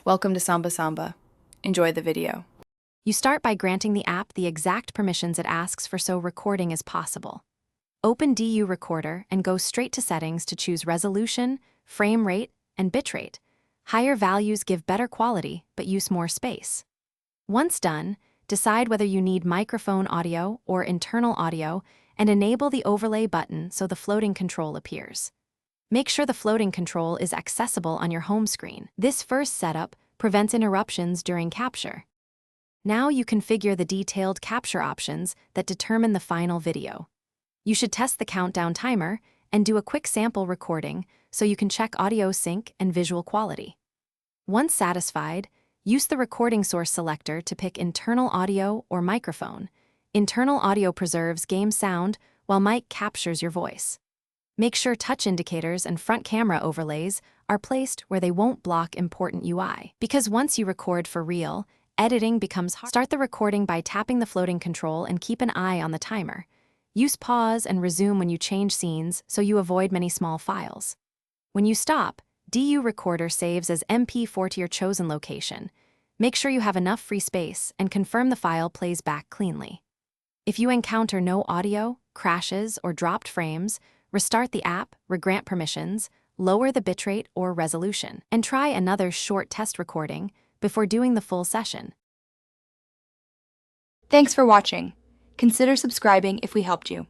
Welcome to Samba Samba. Enjoy the video. You start by granting the app the exact permissions it asks for so recording is possible. Open DU Recorder and go straight to settings to choose resolution, frame rate, and bitrate. Higher values give better quality but use more space. Once done, decide whether you need microphone audio or internal audio and enable the overlay button so the floating control appears. Make sure the floating control is accessible on your home screen. This first setup prevents interruptions during capture. Now you configure the detailed capture options that determine the final video. You should test the countdown timer and do a quick sample recording so you can check audio sync and visual quality. Once satisfied, use the recording source selector to pick internal audio or microphone. Internal audio preserves game sound while mic captures your voice. Make sure touch indicators and front camera overlays are placed where they won't block important UI. Because once you record for real, editing becomes hard. Start the recording by tapping the floating control and keep an eye on the timer. Use pause and resume when you change scenes so you avoid many small files. When you stop, DU Recorder saves as MP4 to your chosen location. Make sure you have enough free space and confirm the file plays back cleanly. If you encounter no audio, crashes, or dropped frames, restart the app, regrant permissions, lower the bitrate or resolution, and try another short test recording before doing the full session. Thanks for watching. Consider subscribing if we helped you.